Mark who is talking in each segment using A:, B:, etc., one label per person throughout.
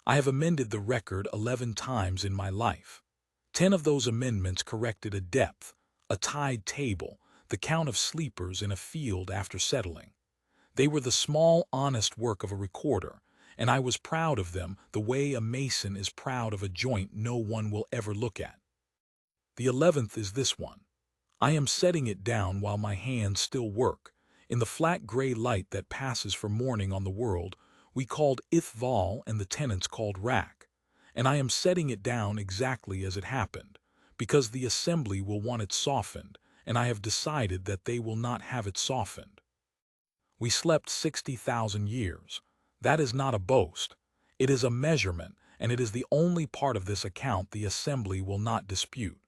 A: I have amended the record 11 times in my life. 10 of those amendments corrected a depth, a tide table, the count of sleepers in a field after settling. They were the small, honest work of a recorder, and I was proud of them the way a mason is proud of a joint no one will ever look at. The 11th is this one. I am setting it down while my hands still work. In the flat gray light that passes for morning on the world, we called ithval and the tenants called rack. And I am setting it down exactly as it happened, because the assembly will want it softened, and I have decided that they will not have it softened. We slept 60,000 years. That is not a boast. It is a measurement, and it is the only part of this account the assembly will not dispute.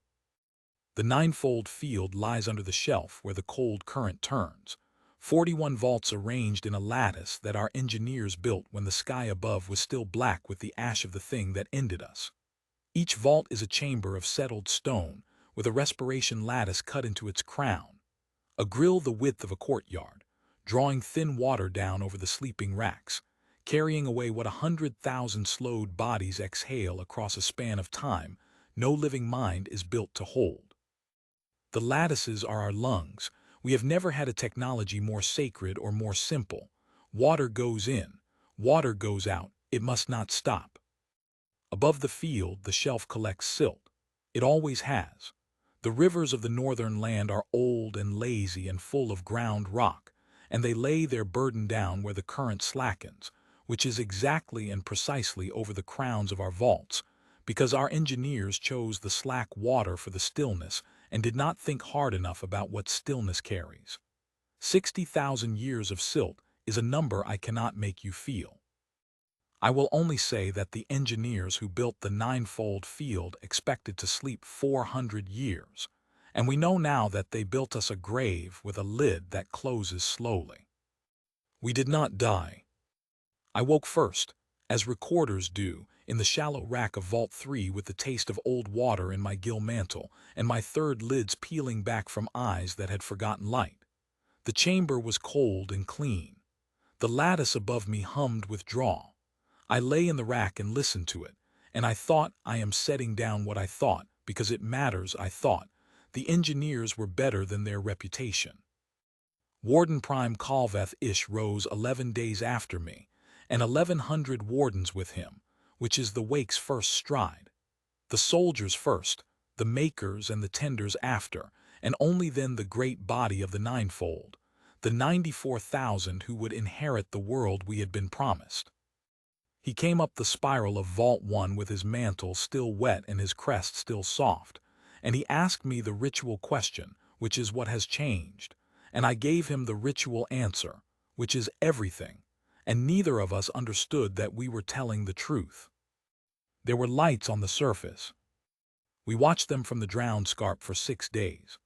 A: The ninefold field lies under the shelf where the cold current turns. 41 vaults arranged in a lattice that our engineers built when the sky above was still black with the ash of the thing that ended us. Each vault is a chamber of settled stone, with a respiration lattice cut into its crown, a grill the width of a courtyard, drawing thin water down over the sleeping racks, carrying away what 100,000 slowed bodies exhale across a span of time no living mind is built to hold. The lattices are our lungs. We have never had a technology more sacred or more simple. Water goes in, water goes out, it must not stop. Above the field, the shelf collects silt. It always has. The rivers of the northern land are old and lazy and full of ground rock, and they lay their burden down where the current slackens, which is exactly and precisely over the crowns of our vaults, because our engineers chose the slack water for the stillness and did not think hard enough about what stillness carries. 60,000 years of silt is a number I cannot make you feel. I will only say that the engineers who built the ninefold field expected to sleep 400 years, and we know now that they built us a grave with a lid that closes slowly. We did not die. I woke first, as recorders do, in the shallow rack of Vault 3 with the taste of old water in my gill mantle and my third lids peeling back from eyes that had forgotten light. The chamber was cold and clean. The lattice above me hummed withdrawal. I lay in the rack and listened to it, and I thought I am setting down what I thought, because it matters, I thought. The engineers were better than their reputation. Warden Prime Calveth Ish rose 11 days after me, and 1,100 wardens with him, which is the wake's first stride. The soldiers first, the makers and the tenders after, and only then the great body of the ninefold, the 94,000 who would inherit the world we had been promised. He came up the spiral of Vault 1 with his mantle still wet and his crest still soft, and he asked me the ritual question, which is what has changed, and I gave him the ritual answer, which is everything, and neither of us understood that we were telling the truth. There were lights on the surface. We watched them from the drowned scarp for 6 days.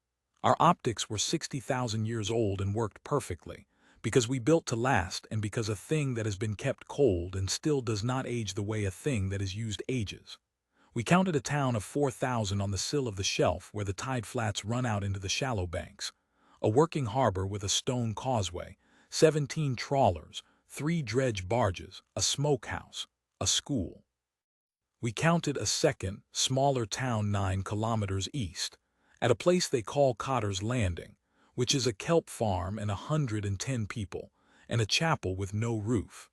A: Our optics were 60,000 years old and worked perfectly, because we built to last and because a thing that has been kept cold and still does not age the way a thing that is used ages. We counted a town of 4,000 on the sill of the shelf where the tide flats run out into the shallow banks, a working harbor with a stone causeway, 17 trawlers, 3 dredge barges, a smokehouse, a school. We counted a second, smaller town 9 kilometers east, at a place they call Cotter's Landing, which is a kelp farm and 110 people, and a chapel with no roof.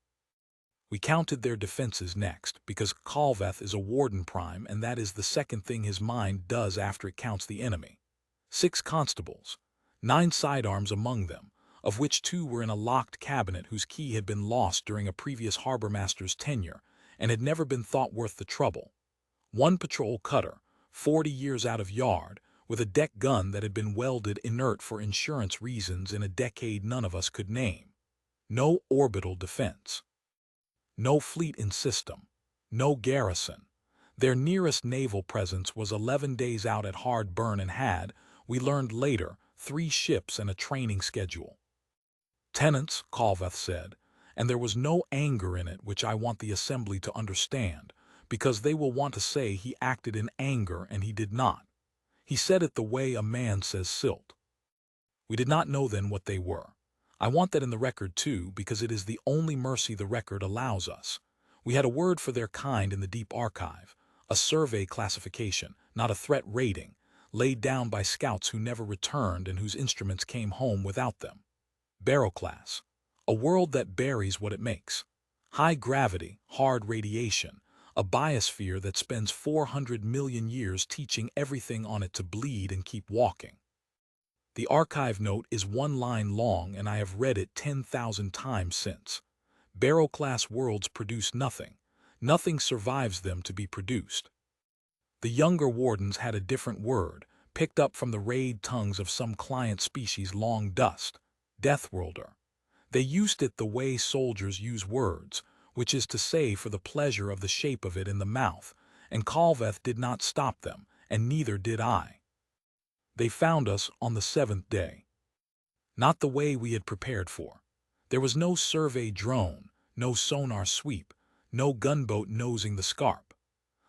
A: We counted their defenses next, because Calveth is a warden prime and that is the second thing his mind does after it counts the enemy. 6 constables, 9 sidearms among them, of which 2 were in a locked cabinet whose key had been lost during a previous harbormaster's tenure and had never been thought worth the trouble. 1 patrol cutter, 40 years out of yard, with a deck gun that had been welded inert for insurance reasons in a decade none of us could name. No orbital defense. No fleet in system. No garrison. Their nearest naval presence was 11 days out at hard burn and had, we learned later, 3 ships and a training schedule. Tenants, Calveth said, and there was no anger in it which I want the assembly to understand, because they will want to say he acted in anger and he did not. He said it the way a man says silt. We did not know then what they were. I want that in the record too, because it is the only mercy the record allows us. We had a word for their kind in the deep archive, a survey classification, not a threat rating, laid down by scouts who never returned and whose instruments came home without them. Barrow class, a world that buries what it makes. High gravity, hard radiation, a biosphere that spends 400 million years teaching everything on it to bleed and keep walking. The archive note is 1 line long and I have read it 10,000 times since. Barrow-class worlds produce nothing. Nothing survives them to be produced. The younger wardens had a different word, picked up from the raid tongues of some client species long dust, deathworlder. They used it the way soldiers use words, which is to say for the pleasure of the shape of it in the mouth, and Calveth did not stop them, and neither did I. They found us on the 7th day. Not the way we had prepared for. There was no survey drone, no sonar sweep, no gunboat nosing the scarp.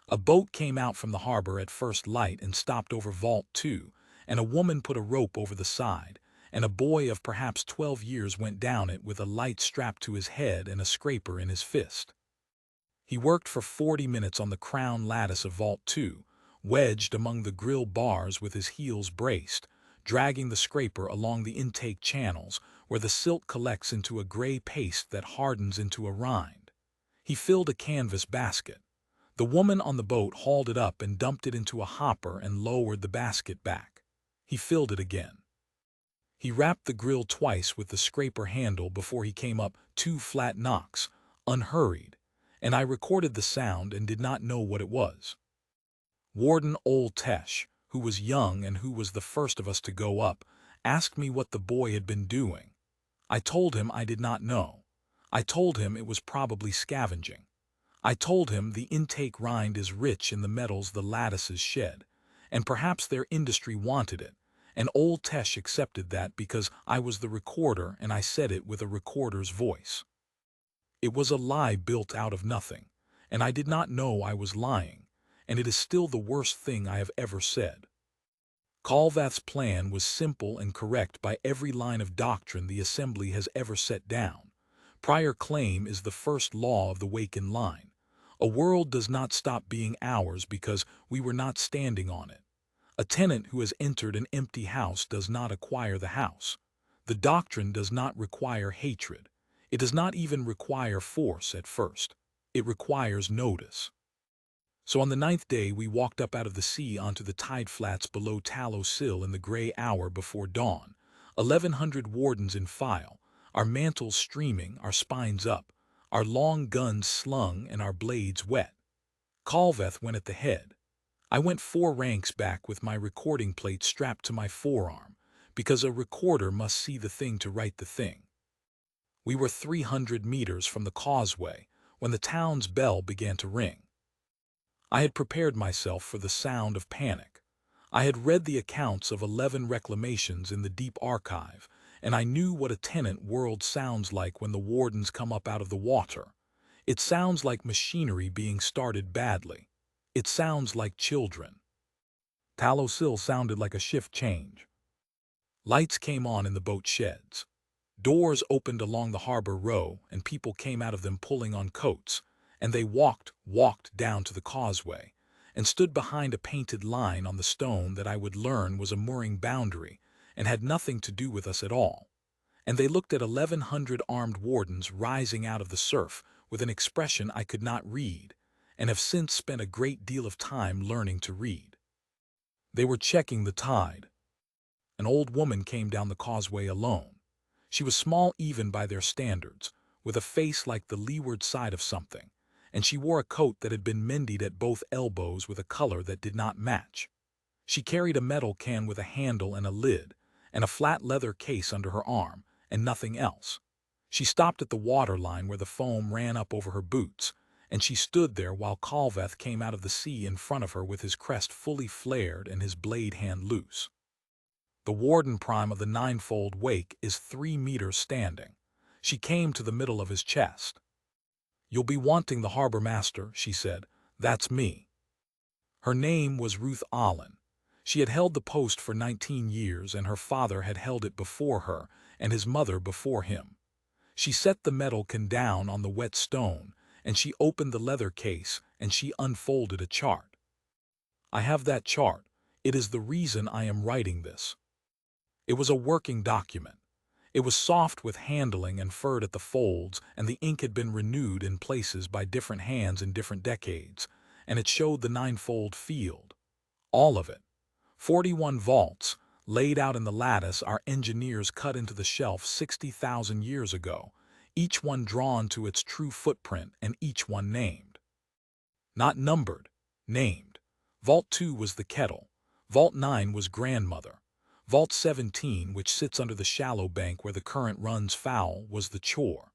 A: A boat came out from the harbor at first light and stopped over Vault 2, and a woman put a rope over the side, and a boy of perhaps 12 years went down it with a light strapped to his head and a scraper in his fist. He worked for 40 minutes on the crown lattice of Vault 2, wedged among the grill bars with his heels braced, dragging the scraper along the intake channels where the silt collects into a gray paste that hardens into a rind. He filled a canvas basket. The woman on the boat hauled it up and dumped it into a hopper and lowered the basket back. He filled it again. He rapped the grill twice with the scraper handle before he came up 2 flat knocks, unhurried, and I recorded the sound and did not know what it was. Warden Old Tesh, who was young and who was the first of us to go up, asked me what the boy had been doing. I told him I did not know. I told him it was probably scavenging. I told him the intake rind is rich in the metals the lattices shed, and perhaps their industry wanted it, and Old Tesh accepted that because I was the recorder and I said it with a recorder's voice. It was a lie built out of nothing, and I did not know I was lying, and it is still the worst thing I have ever said. Calvath's plan was simple and correct by every line of doctrine the Assembly has ever set down. Prior claim is the first law of the Waken line. A world does not stop being ours because we were not standing on it. A tenant who has entered an empty house does not acquire the house. The doctrine does not require hatred. It does not even require force at first. It requires notice. So on the 9th day we walked up out of the sea onto the tide flats below Tallow Sill in the gray hour before dawn, 1,100 wardens in file, our mantles streaming, our spines up, our long guns slung and our blades wet. Calveth went at the head. I went 4 ranks back with my recording plate strapped to my forearm, because a recorder must see the thing to write the thing. We were 300 meters from the causeway when the town's bell began to ring. I had prepared myself for the sound of panic. I had read the accounts of 11 reclamations in the deep archive, and I knew what a tenant world sounds like when the wardens come up out of the water. It sounds like machinery being started badly. It sounds like children. Tallow Sill sounded like a shift change. Lights came on in the boat sheds. Doors opened along the harbor row, and people came out of them pulling on coats, and they walked down to the causeway, and stood behind a painted line on the stone that I would learn was a mooring boundary, and had nothing to do with us at all. And they looked at 1,100 armed wardens rising out of the surf with an expression I could not read, and have since spent a great deal of time learning to read. They were checking the tide. An old woman came down the causeway alone. She was small even by their standards, with a face like the leeward side of something, and she wore a coat that had been mended at both elbows with a color that did not match. She carried a metal can with a handle and a lid, and a flat leather case under her arm, and nothing else. She stopped at the waterline where the foam ran up over her boots, and she stood there while Calveth came out of the sea in front of her with his crest fully flared and his blade hand loose. The warden prime of the ninefold wake is 3 meters standing. She came to the middle of his chest. "You'll be wanting the harbor master," she said. "That's me." Her name was Ruth Allen. She had held the post for 19 years, and her father had held it before her, and his mother before him. She set the metal can down on the wet stone, and she opened the leather case and she unfolded a chart. I have that chart. It is the reason I am writing this. It was a working document. It was soft with handling and furred at the folds, and the ink had been renewed in places by different hands in different decades, and it showed the ninefold field. All of it. 41 vaults, laid out in the lattice our engineers cut into the shelf 60,000 years ago, each one drawn to its true footprint and each one named. Not numbered, named. Vault 2 was the kettle. Vault 9 was grandmother. Vault 17, which sits under the shallow bank where the current runs foul, was the chore.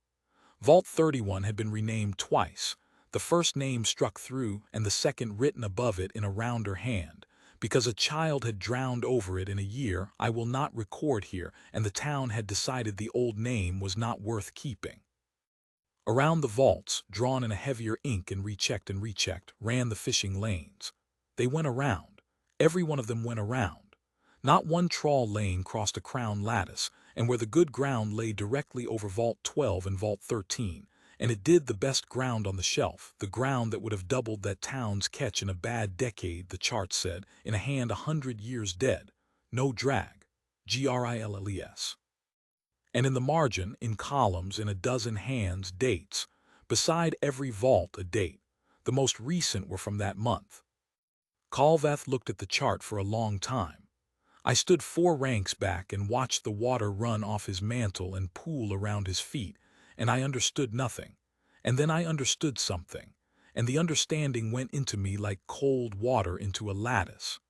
A: Vault 31 had been renamed twice, the first name struck through and the second written above it in a rounder hand, because a child had drowned over it in a year I will not record here, and the town had decided the old name was not worth keeping. Around the vaults, drawn in a heavier ink and rechecked, ran the fishing lanes. They went around. Every one of them went around. Not one trawl lane crossed a crown lattice, and where the good ground lay directly over Vault 12 and Vault 13, and it did the best ground on the shelf, the ground that would have doubled that town's catch in a bad decade, the chart said, in a hand 100 years dead. No drag. GRILLES. And in the margin, in columns, in a dozen hands, dates. Beside every vault a date. The most recent were from that month. Calveth looked at the chart for a long time. I stood 4 ranks back and watched the water run off his mantle and pool around his feet, and I understood nothing. And then I understood something, and the understanding went into me like cold water into a lattice.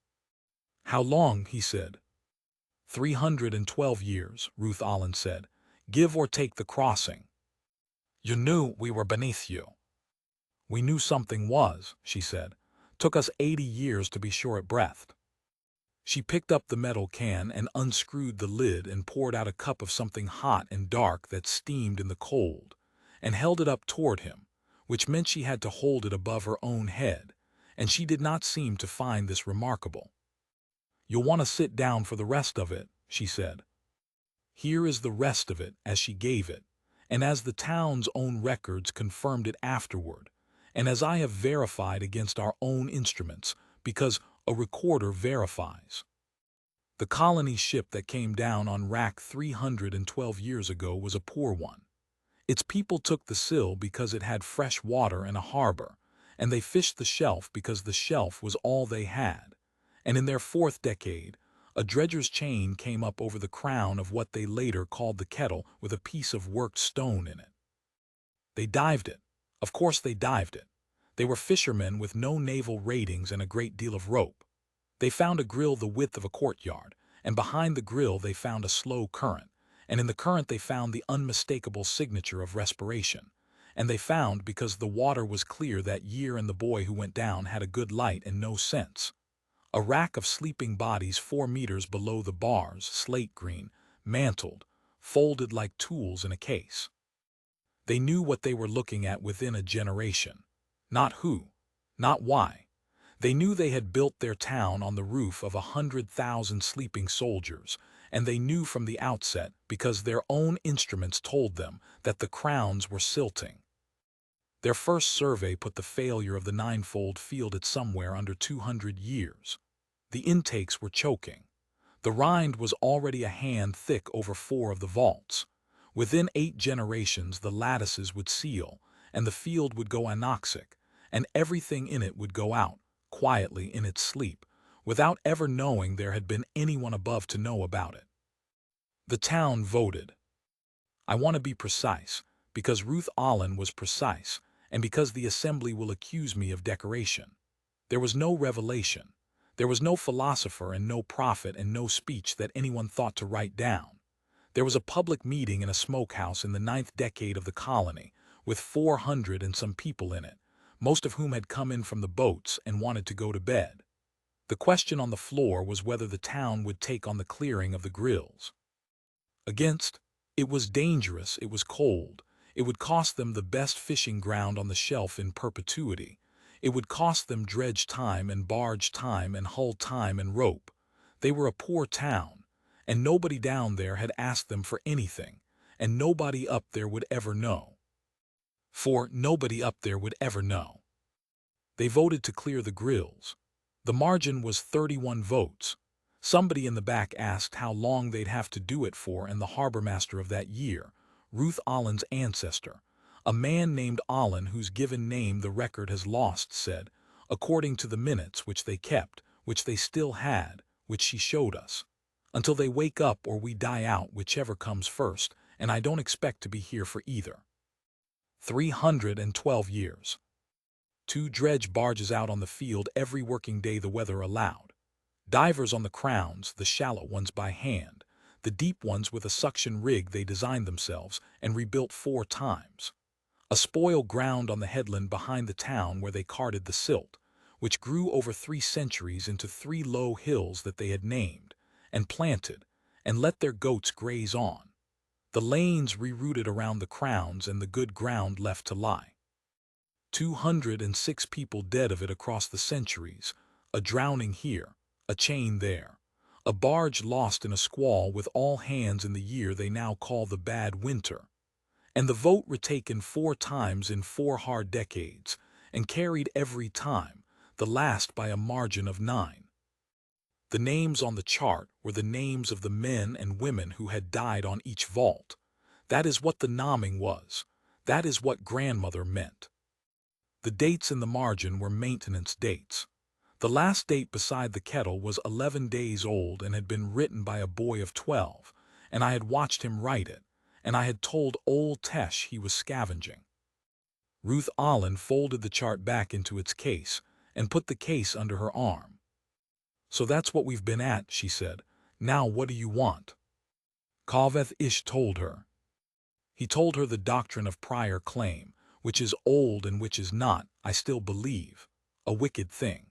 A: How long, he said. 312 years, Ruth Allen said. Give or take the crossing. You knew we were beneath you. We knew something was, she said. Took us 80 years to be sure it breathed. She picked up the metal can and unscrewed the lid and poured out a cup of something hot and dark that steamed in the cold, and held it up toward him, which meant she had to hold it above her own head, and she did not seem to find this remarkable. You'll want to sit down for the rest of it, she said. Here is the rest of it as she gave it, and as the town's own records confirmed it afterward, and as I have verified against our own instruments, because a recorder verifies. The colony ship that came down on Rack 312 years ago was a poor one. Its people took the sill because it had fresh water and a harbor, and they fished the shelf because the shelf was all they had. And in their 4th decade, a dredger's chain came up over the crown of what they later called the kettle with a piece of worked stone in it. They dived it. Of course they dived it. They were fishermen with no naval ratings and a great deal of rope. They found a grill the width of a courtyard, and behind the grill they found a slow current, and in the current they found the unmistakable signature of respiration. And they found because the water was clear that year and the boy who went down had a good light and no sense. A rack of sleeping bodies 4 meters below the bars, slate green, mantled, folded like tools in a case. They knew what they were looking at within a generation. Not who, not why. They knew they had built their town on the roof of 100,000 sleeping soldiers, and they knew from the outset, because their own instruments told them, that the crowns were silting. Their first survey put the failure of the ninefold field at somewhere under 200 years. The intakes were choking. The rind was already a hand thick over 4 of the vaults. Within 8 generations the lattices would seal, and the field would go anoxic, and everything in it would go out, quietly in its sleep, without ever knowing there had been anyone above to know about it. The town voted. I want to be precise, because Ruth Allen was precise, and because the assembly will accuse me of decoration. There was no revelation. There was no philosopher and no prophet and no speech that anyone thought to write down. There was a public meeting in a smokehouse in the 9th decade of the colony, with 400 and some people in it, most of whom had come in from the boats and wanted to go to bed. The question on the floor was whether the town would take on the clearing of the grills. Against, it was dangerous, it was cold, it would cost them the best fishing ground on the shelf in perpetuity, it would cost them dredge time and barge time and hull time and rope. They were a poor town, and nobody down there had asked them for anything, and nobody up there would ever know. For nobody up there would ever know. They voted to clear the grills. The margin was 31 votes. Somebody in the back asked how long they'd have to do it for, and the harbormaster of that year, Ruth Allen's ancestor, a man named Allen whose given name the record has lost, said, according to the minutes which they kept, which they still had, which she showed us, until they wake up or we die out, whichever comes first, and I don't expect to be here for either. 312 years. 2 dredge barges out on the field every working day the weather allowed. Divers on the crowns, the shallow ones by hand, the deep ones with a suction rig they designed themselves and rebuilt 4 times. A spoil ground on the headland behind the town where they carted the silt, which grew over 3 centuries into 3 low hills that they had named, and planted, and let their goats graze on. The lanes rerouted around the crowns and the good ground left to lie. 206 people dead of it across the centuries, a drowning here, a chain there, a barge lost in a squall with all hands in the year they now call the bad winter, and the vote retaken 4 times in 4 hard decades, and carried every time, the last by a margin of 9. The names on the chart were the names of the men and women who had died on each vault. That is what the nomming was. That is what grandmother meant. The dates in the margin were maintenance dates. The last date beside the kettle was 11 days old and had been written by a boy of 12, and I had watched him write it, and I had told old Tesh he was scavenging. Ruth Allen folded the chart back into its case and put the case under her arm. So that's what we've been at, she said. Now what do you want? Kaveth Ish told her. He told her the doctrine of prior claim, which is old and which is not, I still believe, a wicked thing.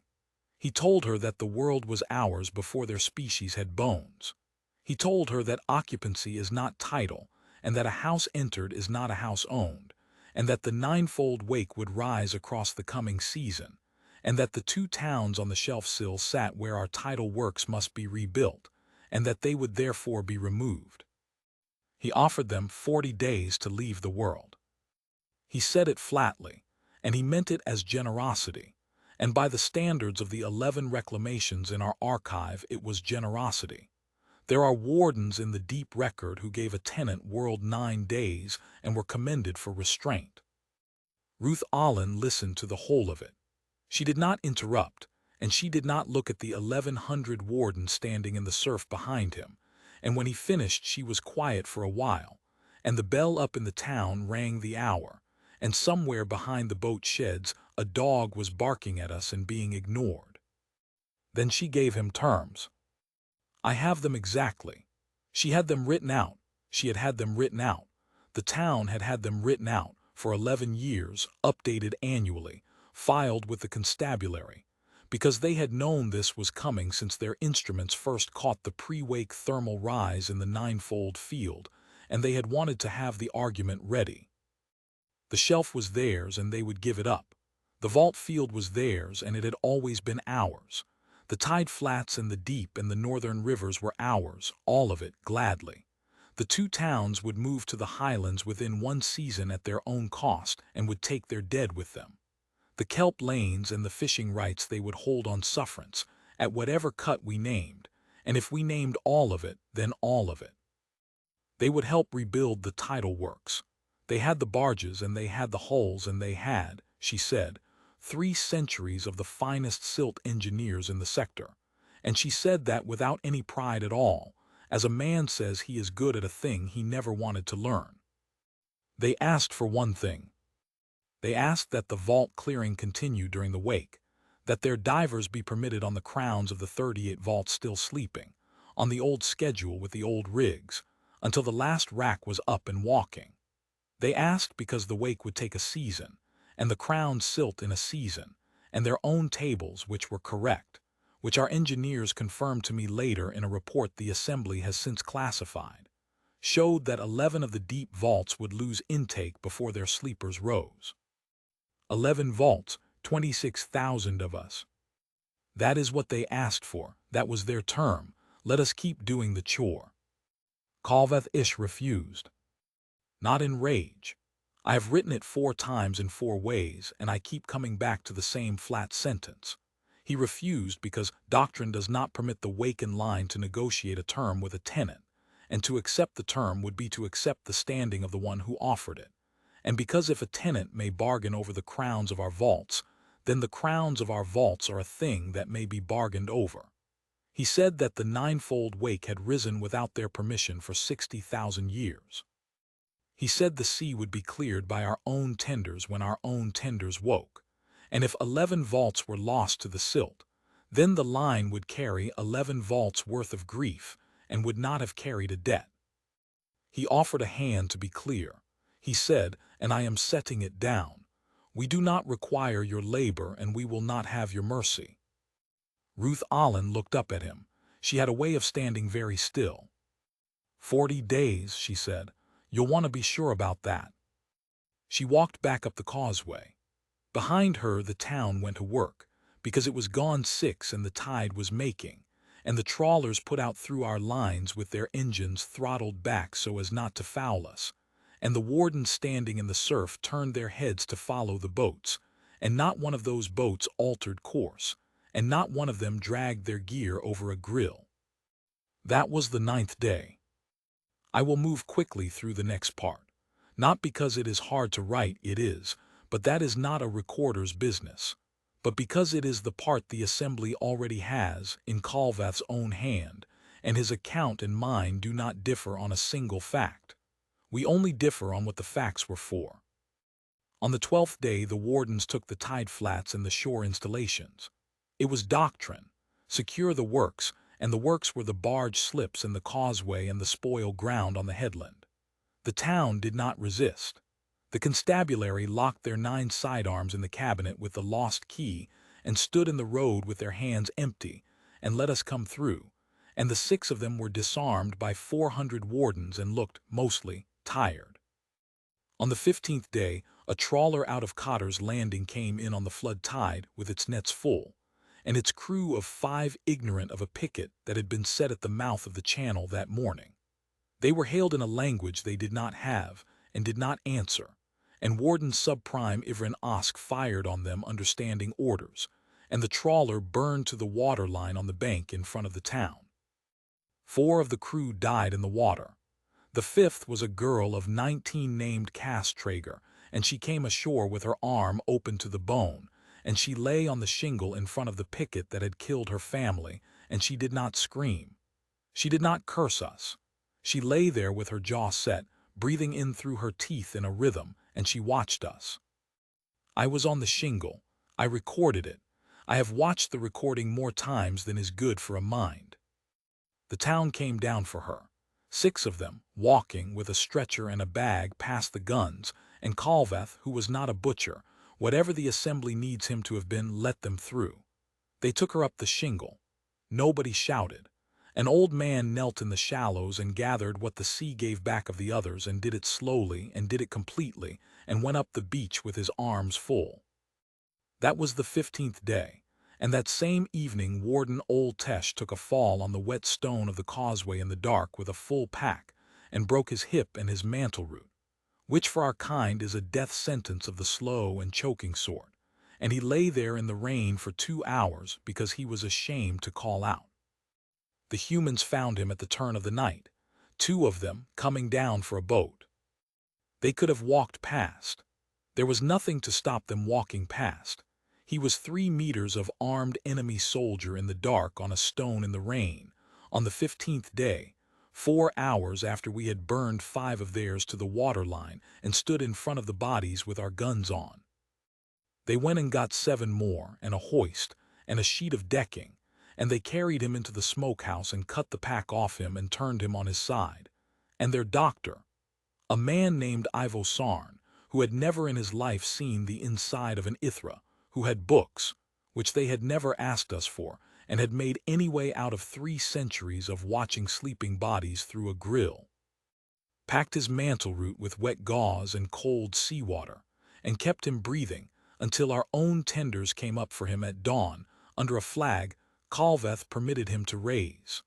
A: He told her that the world was ours before their species had bones. He told her that occupancy is not title, and that a house entered is not a house owned, and that the ninefold wake would rise across the coming season, and that the 2 towns on the shelf sill sat where our tidal works must be rebuilt, and that they would therefore be removed. He offered them 40 days to leave the world. He said it flatly, and he meant it as generosity, and by the standards of the 11 reclamations in our archive it was generosity. There are wardens in the deep record who gave a tenant world 9 days and were commended for restraint. Ruth Allen listened to the whole of it. She did not interrupt, and she did not look at the 1100 wardens standing in the surf behind him, and when he finished she was quiet for a while, and the bell up in the town rang the hour, and somewhere behind the boat sheds a dog was barking at us and being ignored. Then she gave him terms. I have them exactly. She had them written out. She had had them written out. The town had had them written out for 11 years, updated annually, filed with the constabulary, because they had known this was coming since their instruments first caught the pre-wake thermal rise in the ninefold field, and they had wanted to have the argument ready. The shelf was theirs and they would give it up. The vault field was theirs and it had always been ours. The tide flats and the deep and the northern rivers were ours, all of it, gladly. The 2 towns would move to the highlands within 1 season at their own cost and would take their dead with them. The kelp lanes and the fishing rights they would hold on sufferance, at whatever cut we named, and if we named all of it, then all of it. They would help rebuild the tidal works. They had the barges and they had the hulls and they had, she said, 3 centuries of the finest silt engineers in the sector, and she said that without any pride at all, as a man says he is good at a thing he never wanted to learn. They asked for one thing. They asked that the vault clearing continue during the wake, that their divers be permitted on the crowns of the 38 vaults still sleeping, on the old schedule with the old rigs, until the last rack was up and walking. They asked because the wake would take a season, and the crown silt in a season, and their own tables, which were correct, which our engineers confirmed to me later in a report the Assembly has since classified, showed that 11 of the deep vaults would lose intake before their sleepers rose. 11 vaults, 26,000 of us. That is what they asked for, that was their term, let us keep doing the chore. Kaveth Ish refused. Not in rage. I have written it 4 times in 4 ways, and I keep coming back to the same flat sentence. He refused because doctrine does not permit the waken line to negotiate a term with a tenant, and to accept the term would be to accept the standing of the one who offered it. And because if a tenant may bargain over the crowns of our vaults, then the crowns of our vaults are a thing that may be bargained over. He said that the ninefold wake had risen without their permission for 60,000 years. He said the sea would be cleared by our own tenders when our own tenders woke, and if 11 vaults were lost to the silt, then the line would carry 11 vaults worth of grief and would not have carried a debt. He offered a hand to be clear. He said, and I am setting it down, we do not require your labor and we will not have your mercy. Ruth Allen looked up at him. She had a way of standing very still. 40 days, she said. You'll want to be sure about that. She walked back up the causeway. Behind her the town went to work, because it was gone 6 and the tide was making, and the trawlers put out through our lines with their engines throttled back so as not to foul us, and the wardens standing in the surf turned their heads to follow the boats, and not one of those boats altered course, and not one of them dragged their gear over a grill. That was the 9th day. I will move quickly through the next part. Not because it is hard to write, it is, but that is not a recorder's business, but because it is the part the assembly already has in Calvath's own hand, and his account and mine do not differ on a single fact. We only differ on what the facts were for. On the 12th day the wardens took the tide flats and the shore installations. It was doctrine, secure the works, and the works were the barge slips and the causeway and the spoil ground on the headland. The town did not resist. The constabulary locked their 9 sidearms in the cabinet with the lost key and stood in the road with their hands empty and let us come through, and the 6 of them were disarmed by 400 wardens and looked, mostly, tired. On the 15th day, a trawler out of Cotter's Landing came in on the flood tide with its nets full, and its crew of 5 ignorant of a picket that had been set at the mouth of the channel that morning. They were hailed in a language they did not have and did not answer, and Warden Subprime Ivran Osk fired on them understanding orders, and the trawler burned to the water line on the bank in front of the town. 4 of the crew died in the water. The 5th was a girl of 19 named Cass Traeger, and she came ashore with her arm open to the bone, and she lay on the shingle in front of the picket that had killed her family, and she did not scream. She did not curse us. She lay there with her jaw set, breathing in through her teeth in a rhythm, and she watched us. I was on the shingle. I recorded it. I have watched the recording more times than is good for a mind. The town came down for her. 6 of them, walking with a stretcher and a bag past the guns, and Calvath, who was not a butcher, whatever the assembly needs him to have been, let them through. They took her up the shingle. Nobody shouted. An old man knelt in the shallows and gathered what the sea gave back of the others and did it slowly and did it completely and went up the beach with his arms full. That was the 15th day, and that same evening Warden Old Tesh took a fall on the wet stone of the causeway in the dark with a full pack and broke his hip and his mantle root, which for our kind is a death sentence of the slow and choking sort, and he lay there in the rain for 2 hours because he was ashamed to call out. The humans found him at the turn of the night, 2 of them coming down for a boat. They could have walked past. There was nothing to stop them walking past. He was 3 meters of armed enemy soldier in the dark on a stone in the rain, on the 15th day, 4 hours after we had burned 5 of theirs to the water line and stood in front of the bodies with our guns on. They went and got 7 more, and a hoist, and a sheet of decking, and they carried him into the smokehouse and cut the pack off him and turned him on his side. And their doctor, a man named Ivo Sarn, who had never in his life seen the inside of an Ithra, who had books, which they had never asked us for, and had made any way out of 3 centuries of watching sleeping bodies through a grill, packed his mantle root with wet gauze and cold seawater, and kept him breathing until our own tenders came up for him at dawn under a flag Calvath permitted him to raise.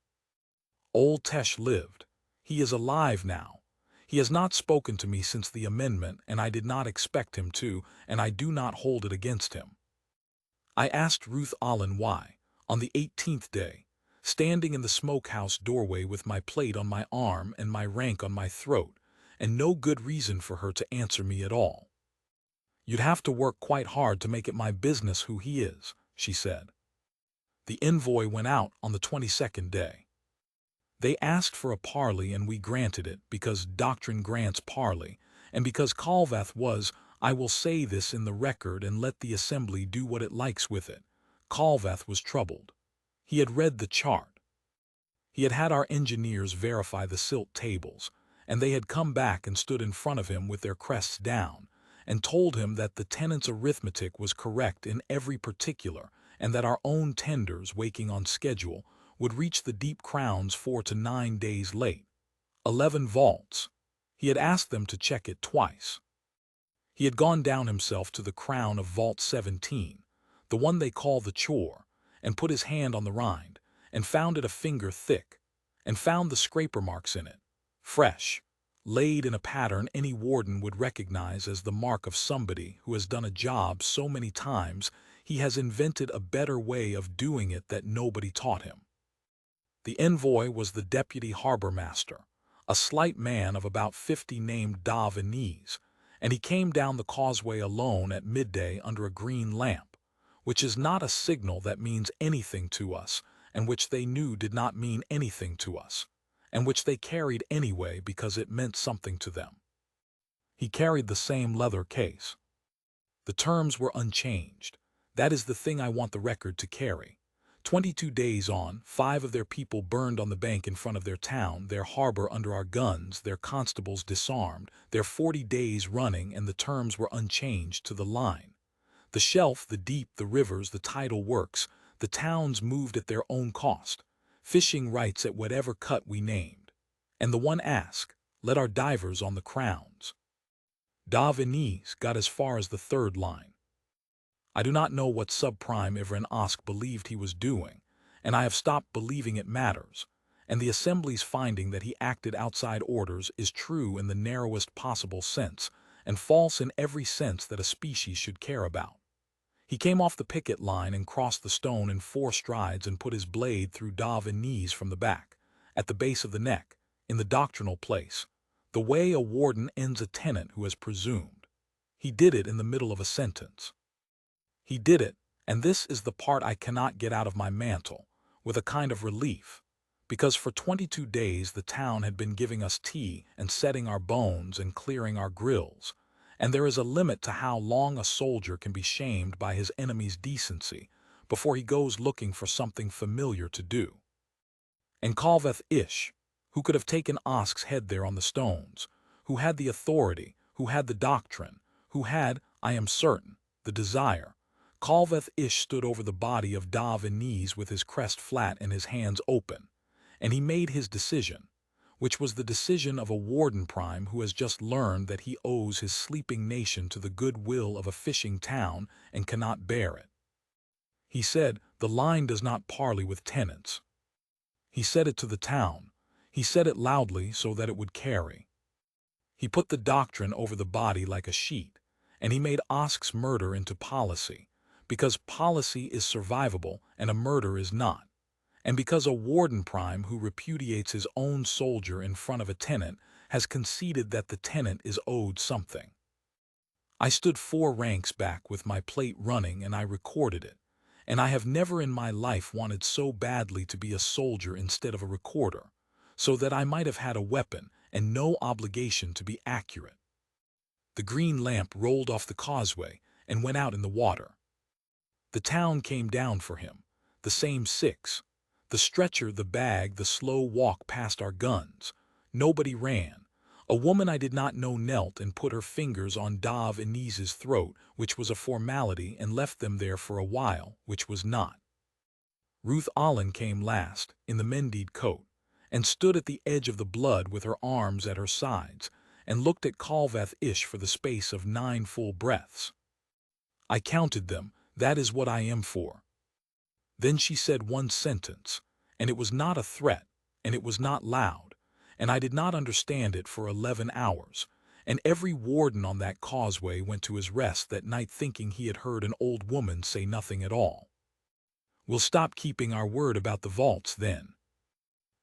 A: Old Tesh lived. He is alive now. He has not spoken to me since the amendment, and I did not expect him to, and I do not hold it against him. I asked Ruth Allen why, on the 18th day, standing in the smokehouse doorway with my plate on my arm and my rank on my throat, and no good reason for her to answer me at all. "You'd have to work quite hard to make it my business who he is," she said. The envoy went out on the 22nd day. They asked for a parley, and we granted it, because doctrine grants parley, and because Calvath was, I will say this in the record and let the assembly do what it likes with it, Calvath was troubled. He had read the chart. He had had our engineers verify the silt tables, and they had come back and stood in front of him with their crests down, and told him that the tenant's arithmetic was correct in every particular, and that our own tenders, waking on schedule, would reach the deep crowns 4 to 9 days late. 11 vaults. He had asked them to check it twice. He had gone down himself to the crown of vault 17, the one they call the chore, and put his hand on the rind, and found it a finger thick, and found the scraper marks in it, fresh, laid in a pattern any warden would recognize as the mark of somebody who has done a job so many times he has invented a better way of doing it that nobody taught him. The envoy was the deputy harbor master, a slight man of about 50 named Davenese, and he came down the causeway alone at midday under a green lamp, which is not a signal that means anything to us, and which they knew did not mean anything to us, and which they carried anyway because it meant something to them. He carried the same leather case. The terms were unchanged. That is the thing I want the record to carry. 22 days on, 5 of their people burned on the bank in front of their town, their harbor under our guns, their constables disarmed, their 40 days running, and the terms were unchanged to the line. The shelf, the deep, the rivers, the tidal works, the towns moved at their own cost, fishing rights at whatever cut we named. And the one asked, let our divers on the crowns. Davenese got as far as the 3rd line. I do not know what subprime Ivran Osk believed he was doing, and I have stopped believing it matters, and the Assembly's finding that he acted outside orders is true in the narrowest possible sense, and false in every sense that a species should care about. He came off the picket line and crossed the stone in 4 strides and put his blade through Davenese from the back, at the base of the neck, in the doctrinal place, the way a warden ends a tenant who has presumed. He did it in the middle of a sentence. He did it, and this is the part I cannot get out of my mantle, with a kind of relief, because for 22 days the town had been giving us tea and setting our bones and clearing our grills, and there is a limit to how long a soldier can be shamed by his enemy's decency before he goes looking for something familiar to do. And Calvath Ish, who could have taken Osk's head there on the stones, who had the authority, who had the doctrine, who had, I am certain, the desire, Calvath Ish stood over the body of Davenese with his crest flat and his hands open, and he made his decision, which was the decision of a warden prime who has just learned that he owes his sleeping nation to the good will of a fishing town and cannot bear it. He said, the line does not parley with tenants. He said it to the town. He said it loudly so that it would carry. He put the doctrine over the body like a sheet, and he made Osk's murder into policy, because policy is survivable and a murder is not, and because a warden prime who repudiates his own soldier in front of a tenant has conceded that the tenant is owed something. I stood 4 ranks back with my plate running and I recorded it, and I have never in my life wanted so badly to be a soldier instead of a recorder, so that I might have had a weapon and no obligation to be accurate. The green lamp rolled off the causeway and went out in the water. The town came down for him, the same 6. The stretcher, the bag, the slow walk past our guns. Nobody ran. A woman I did not know knelt and put her fingers on Davenese's throat, which was a formality, and left them there for a while, which was not. Ruth Allen came last, in the mended coat, and stood at the edge of the blood with her arms at her sides, and looked at Calvath Ish for the space of 9 full breaths. I counted them. That is what I am for. Then she said one sentence, and it was not a threat, and it was not loud, and I did not understand it for 11 hours, and every warden on that causeway went to his rest that night thinking he had heard an old woman say nothing at all. "We'll stop keeping our word about the vaults then."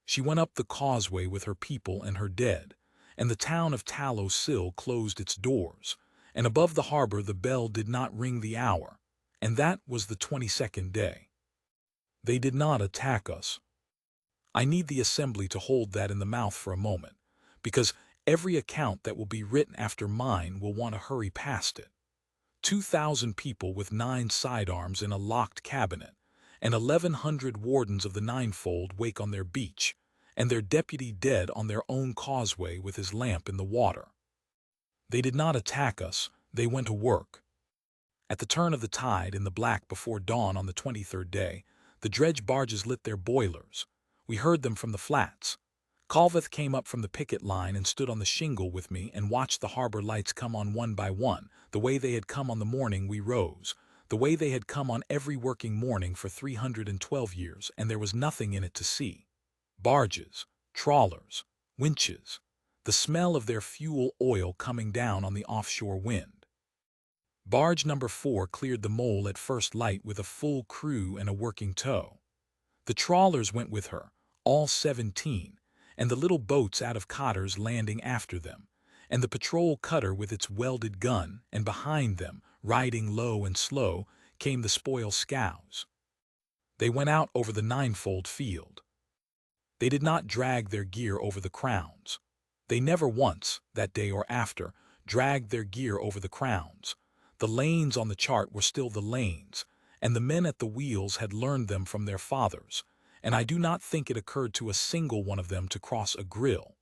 A: She went up the causeway with her people and her dead, and the town of Tallow Sill closed its doors, and above the harbor the bell did not ring the hour, and that was the 22nd day. They did not attack us. I need the assembly to hold that in the mouth for a moment, because every account that will be written after mine will want to hurry past it. 2,000 people with 9 sidearms in a locked cabinet, and 1,100 wardens of the ninefold wake on their beach, and their deputy dead on their own causeway with his lamp in the water. They did not attack us, they went to work. At the turn of the tide in the black before dawn on the 23rd day, the dredge barges lit their boilers. We heard them from the flats. Calveth came up from the picket line and stood on the shingle with me and watched the harbor lights come on one by one, the way they had come on the morning we rose, the way they had come on every working morning for 312 years, and there was nothing in it to see. Barges, trawlers, winches, the smell of their fuel oil coming down on the offshore wind. Barge number 4 cleared the mole at first light with a full crew and a working tow. The trawlers went with her, all 17, and the little boats out of cotters landing after them, and the patrol cutter with its welded gun, and behind them, riding low and slow, came the spoil scows. They went out over the ninefold field. They did not drag their gear over the crowns. They never once, that day or after, dragged their gear over the crowns. The lanes on the chart were still the lanes, and the men at the wheels had learned them from their fathers, and I do not think it occurred to a single one of them to cross a grill.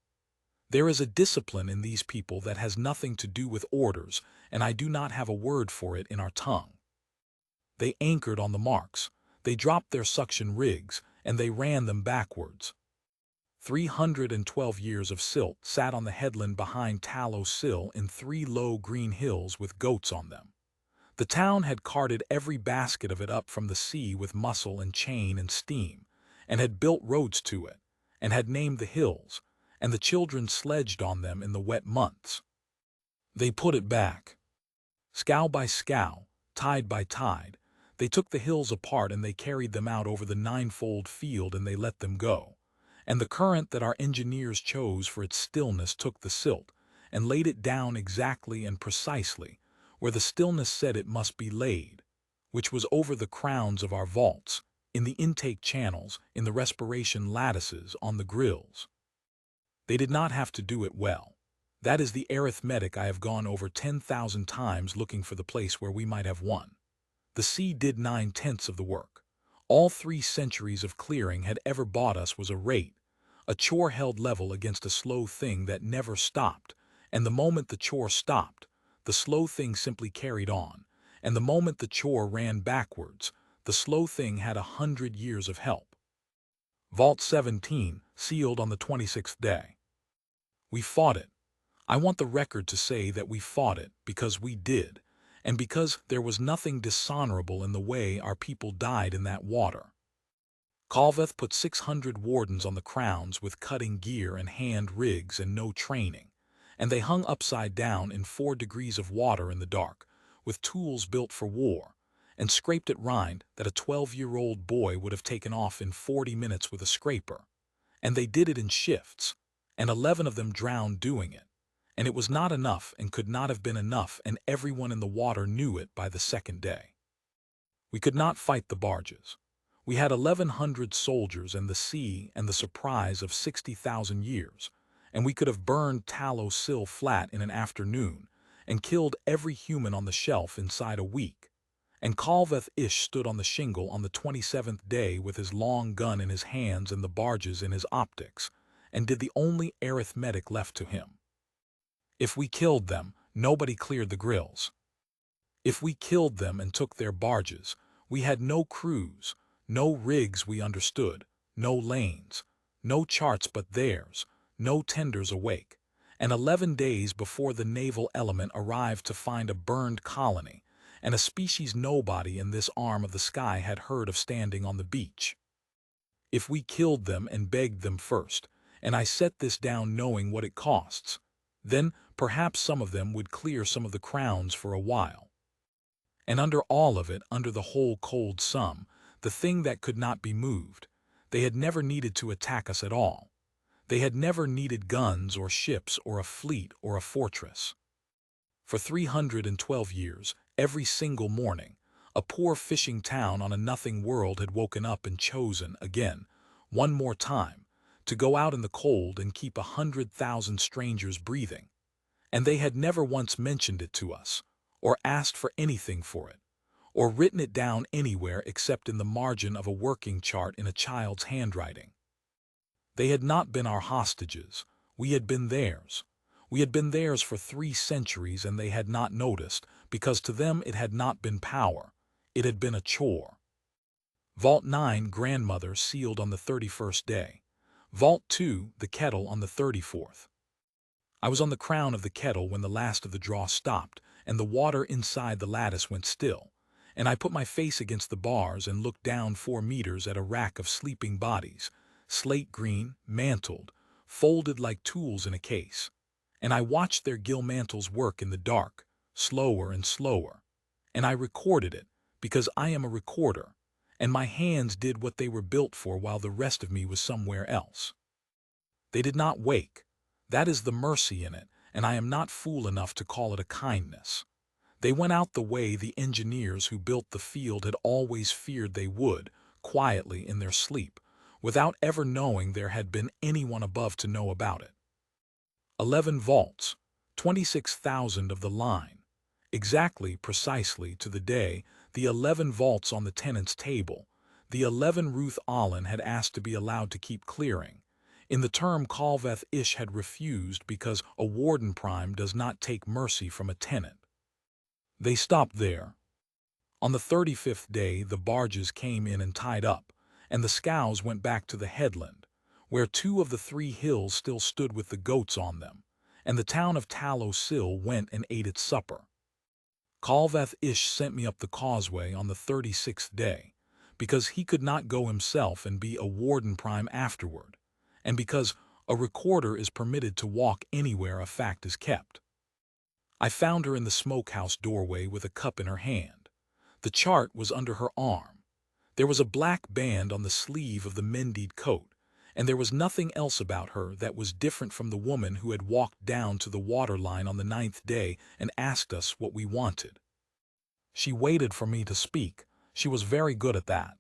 A: There is a discipline in these people that has nothing to do with orders, and I do not have a word for it in our tongue. They anchored on the marks, they dropped their suction rigs, and they ran them backwards. 312 years of silt sat on the headland behind Tallow Sill in 3 low green hills with goats on them. The town had carted every basket of it up from the sea with muscle and chain and steam, and had built roads to it, and had named the hills, and the children sledged on them in the wet months. They put it back. Scow by scow, tide by tide, they took the hills apart and they carried them out over the ninefold field and they let them go. And the current that our engineers chose for its stillness took the silt, and laid it down exactly and precisely, where the stillness said it must be laid, which was over the crowns of our vaults, in the intake channels, in the respiration lattices, on the grills. They did not have to do it well. That is the arithmetic I have gone over 10,000 times looking for the place where we might have won. The sea did 9/10 of the work. All 3 centuries of clearing had ever bought us was a rate, a chore held level against a slow thing that never stopped, and the moment the chore stopped, the slow thing simply carried on, and the moment the chore ran backwards, the slow thing had 100 years of help. Vault 17, sealed on the 26th day. We fought it. I want the record to say that we fought it because we did, and because there was nothing dishonorable in the way our people died in that water. Calveth put 600 wardens on the crowns with cutting gear and hand rigs and no training, and they hung upside down in 4 degrees of water in the dark, with tools built for war, and scraped at rind that a 12-year-old boy would have taken off in 40 minutes with a scraper. And they did it in shifts, and 11 of them drowned doing it. And it was not enough and could not have been enough, and everyone in the water knew it by the 2nd day. We could not fight the barges. We had 1,100 soldiers and the sea and the surprise of 60,000 years, and we could have burned Tallow Sill flat in an afternoon and killed every human on the shelf inside a week. And Calveth Ish stood on the shingle on the 27th day with his long gun in his hands and the barges in his optics, and did the only arithmetic left to him. If we killed them, nobody cleared the grills. If we killed them and took their barges, we had no crews, no rigs we understood, no lanes, no charts but theirs, no tenders awake, and 11 days before the naval element arrived to find a burned colony, and a species nobody in this arm of the sky had heard of standing on the beach. If we killed them and begged them first, and I set this down knowing what it costs. Then perhaps some of them would clear some of the crowns for a while. And under all of it, under the whole cold sum, the thing that could not be moved, they had never needed to attack us at all. They had never needed guns or ships or a fleet or a fortress. For 312 years, every single morning, a poor fishing town on a nothing world had woken up and chosen, again, one more time, to go out in the cold and keep 100,000 strangers breathing. And they had never once mentioned it to us, or asked for anything for it, or written it down anywhere except in the margin of a working chart in a child's handwriting. They had not been our hostages. We had been theirs. We had been theirs for 3 centuries, and they had not noticed, because to them it had not been power. It had been a chore. Vault 9, grandmother, sealed on the 31st day. Vault 2, the kettle, on the 34th. I was on the crown of the kettle when the last of the draw stopped, and the water inside the lattice went still, and I put my face against the bars and looked down 4 meters at a rack of sleeping bodies, slate green, mantled, folded like tools in a case. And I watched their gill mantles work in the dark, slower and slower. And I recorded it, because I am a recorder, and my hands did what they were built for while the rest of me was somewhere else. They did not wake. That is the mercy in it, and I am not fool enough to call it a kindness. They went out the way the engineers who built the field had always feared they would, quietly in their sleep, without ever knowing there had been anyone above to know about it. 11 vaults, 26,000 of the line. Exactly, precisely, to the day, the 11 vaults on the tenant's table, the 11 Ruth Allen had asked to be allowed to keep clearing. In the term Calveth Ish had refused because a warden prime does not take mercy from a tenant. They stopped there. On the 35th day the barges came in and tied up, and the scows went back to the headland, where 2 of the 3 hills still stood with the goats on them, and the town of Tallow Sill went and ate its supper. Calveth Ish sent me up the causeway on the 36th day, because he could not go himself and be a warden prime afterward, and because a recorder is permitted to walk anywhere a fact is kept. I found her in the smokehouse doorway with a cup in her hand. The chart was under her arm. There was a black band on the sleeve of the mended coat, and there was nothing else about her that was different from the woman who had walked down to the waterline on the 9th day and asked us what we wanted. She waited for me to speak. She was very good at that.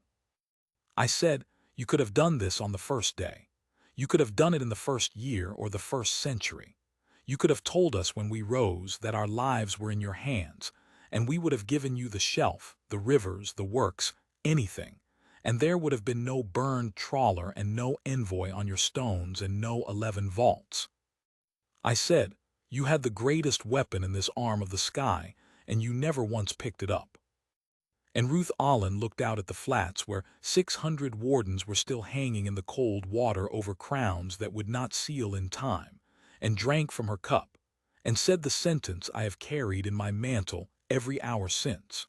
A: I said, "You could have done this on the 1st day. You could have done it in the 1st year or the 1st century. You could have told us when we rose that our lives were in your hands, and we would have given you the shelf, the rivers, the works, anything, and there would have been no burned trawler and no envoy on your stones and no 11 vaults." I said, "You had the greatest weapon in this arm of the sky, and you never once picked it up." And Ruth Allen looked out at the flats where 600 wardens were still hanging in the cold water over crowns that would not seal in time, and drank from her cup, and said the sentence I have carried in my mantle every hour since.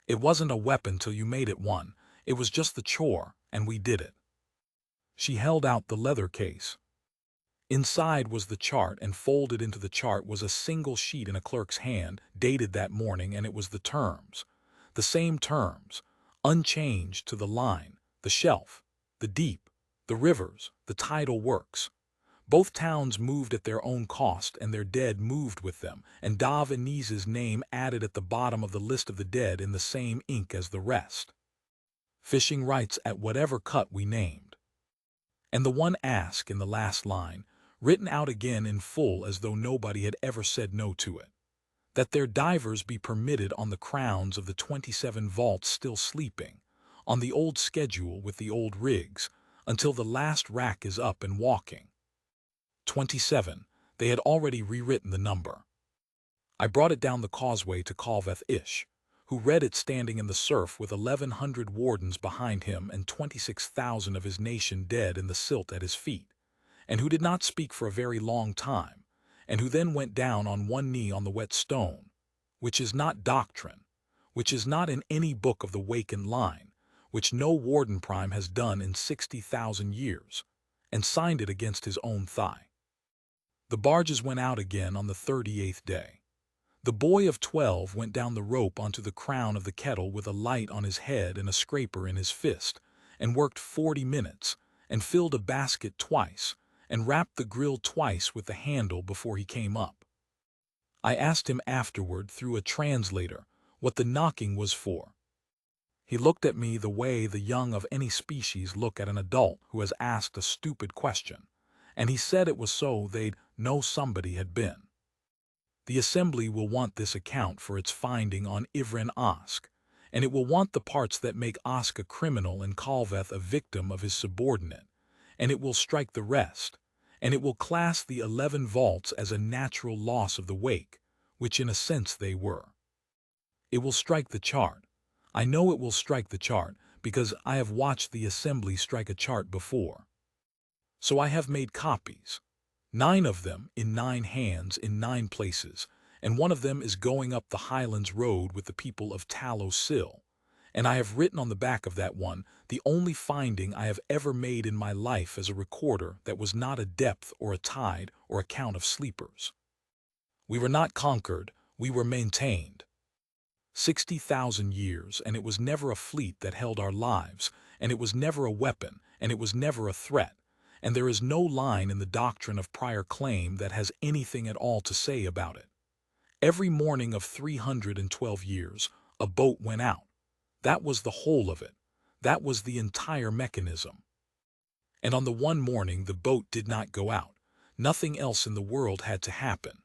A: "It wasn't a weapon till you made it one. It was just the chore, and we did it." She held out the leather case. Inside was the chart, and folded into the chart was a single sheet in a clerk's hand, dated that morning, and it was the terms. The same terms, unchanged to the line, the shelf, the deep, the rivers, the tidal works. Both towns moved at their own cost, and their dead moved with them, and Dav Aniz's name added at the bottom of the list of the dead in the same ink as the rest. Fishing rights at whatever cut we named. And the one ask in the last line, written out again in full as though nobody had ever said no to it, that their divers be permitted on the crowns of the 27 vaults still sleeping, on the old schedule with the old rigs, until the last rack is up and walking. 27. They had already rewritten the number. I brought it down the causeway to Calveth Ish, who read it standing in the surf with 1,100 wardens behind him and 26,000 of his nation dead in the silt at his feet, and who did not speak for a very long time, and who then went down on one knee on the wet stone, which is not doctrine, which is not in any book of the Waken line, which no warden prime has done in 60,000 years, and signed it against his own thigh. The barges went out again on the 38th day. The boy of 12 went down the rope onto the crown of the kettle with a light on his head and a scraper in his fist, and worked 40 minutes, and filled a basket twice, and rapped the grill twice with the handle before he came up. I asked him afterward through a translator what the knocking was for. He looked at me the way the young of any species look at an adult who has asked a stupid question, and he said it was so they'd know somebody had been. The assembly will want this account for its finding on Ivren Osk, and it will want the parts that make Osk a criminal and Kalveth a victim of his subordinate, and it will strike the rest, and it will class the 11 vaults as a natural loss of the wake, which in a sense they were. It will strike the chart. I know it will strike the chart, because I have watched the assembly strike a chart before. So I have made copies. 9 of them in 9 hands in 9 places, and one of them is going up the Highlands Road with the people of Tallow Sill, and I have written on the back of that one the only finding I have ever made in my life as a recorder that was not a depth or a tide or a count of sleepers. We were not conquered, we were maintained. 60,000 years, and it was never a fleet that held our lives, and it was never a weapon, and it was never a threat. And there is no line in the doctrine of prior claim that has anything at all to say about it. Every morning of 312 years, a boat went out. That was the whole of it. That was the entire mechanism. And on the one morning the boat did not go out. Nothing else in the world had to happen.